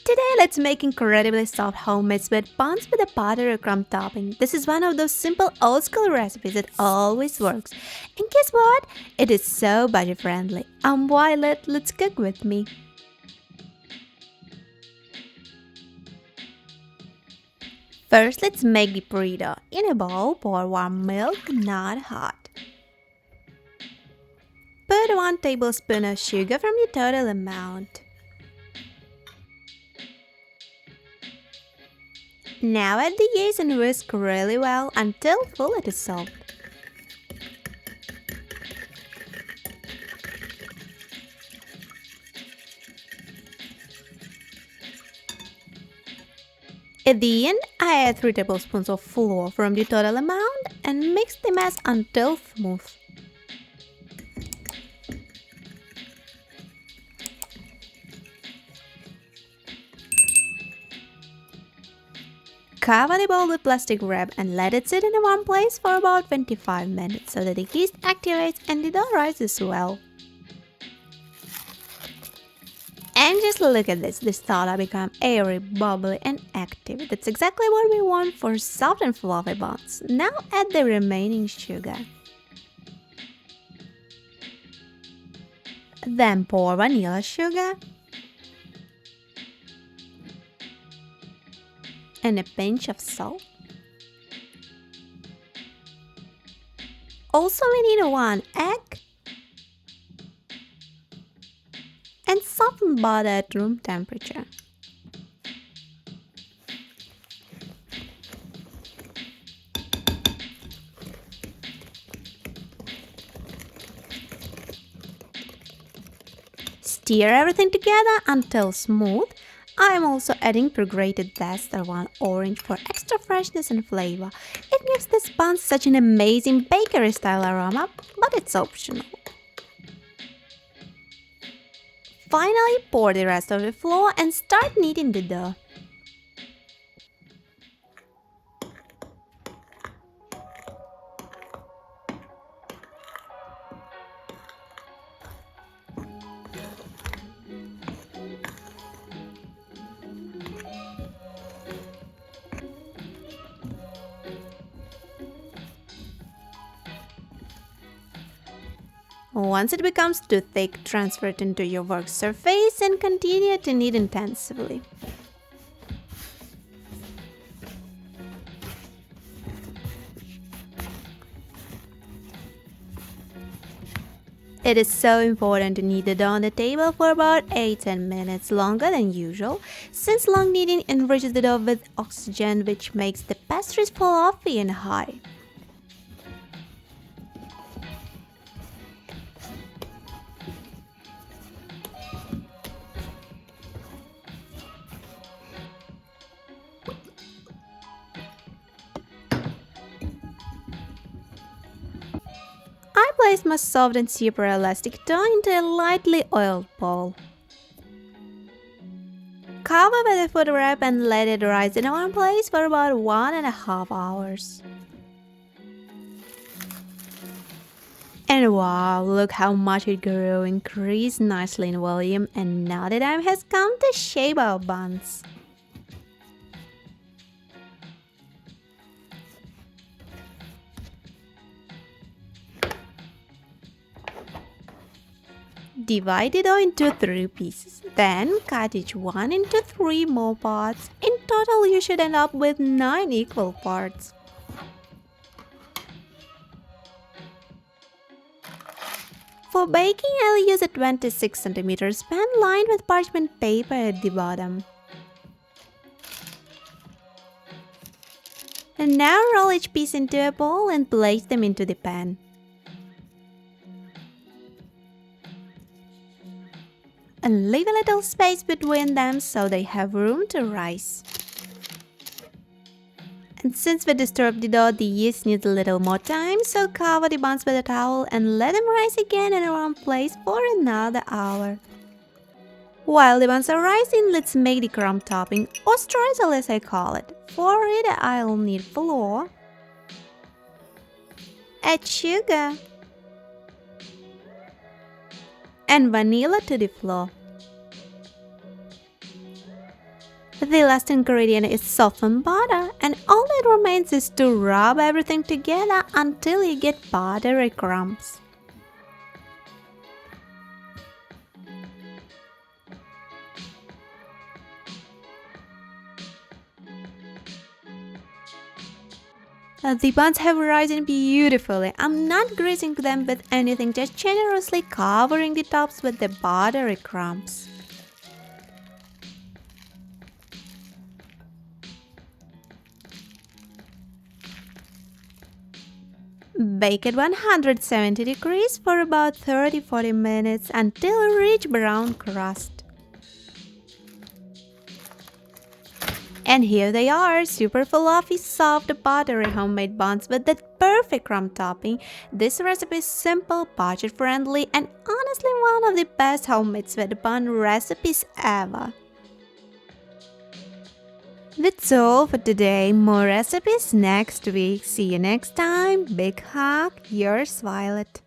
Today, let's make incredibly soft homemade sweet buns with a butter or crumb topping. This is one of those simple old school recipes that always works. And guess what? It is so budget friendly. Why let's cook with me. First, let's make the burrito. In a bowl, pour warm milk, not hot. Put 1 tablespoon of sugar from the total amount. Now add the yeast and whisk really well until fully dissolved. At the end, I add 3 tablespoons of flour from the total amount and mix the mess until smooth. Cover the bowl with plastic wrap and let it sit in a warm place for about 25 minutes so that the yeast activates and the dough rises well. And just look at this, the starter become airy, bubbly and active. That's exactly what we want for soft and fluffy buns. Now add the remaining sugar. Then pour vanilla sugar and a pinch of salt. Also, we need 1 egg and softened butter at room temperature. Stir everything together until smooth. I am also adding pre-grated zest or 1 orange for extra freshness and flavor. It gives this bun such an amazing bakery-style aroma, but it's optional. Finally, pour the rest of the flour and start kneading the dough. Once it becomes too thick, transfer it into your work surface and continue to knead intensively. It is so important to knead the dough on the table for about 8-10 minutes longer than usual, since long kneading enriches the dough with oxygen, which makes the pastries fluffy and high. I place my soft and super elastic dough into a lightly oiled bowl. Cover with a food wrap and let it rise in one place for about 1.5 hours. And wow, look how much it grew, increased nicely in volume, and now the time has come to shape our buns. Divide it into 3 pieces, then cut each one into 3 more parts. In total, you should end up with 9 equal parts. For baking, I'll use a 26 cm pan lined with parchment paper at the bottom. And now roll each piece into a ball and place them into the pan. And leave a little space between them so they have room to rise. And since we disturbed the dough, the yeast needs a little more time, so cover the buns with a towel and let them rise again in a warm place for another hour. While the buns are rising, let's make the crumb topping, or streusel as I call it. For it, I'll need flour, add sugar, and vanilla to the flour. The last ingredient is softened butter, and all that remains is to rub everything together until you get buttery crumbs. The buns have risen beautifully. I'm not greasing them with anything, just generously covering the tops with the buttery crumbs. Bake at 170 degrees for about 30-40 minutes until a rich brown crust. And here they are, super fluffy, soft, buttery homemade buns with that perfect crumb topping. This recipe is simple, budget-friendly, and honestly one of the best homemade sweet bun recipes ever. That's all for today. More recipes next week. See you next time. Big hug, yours Violet.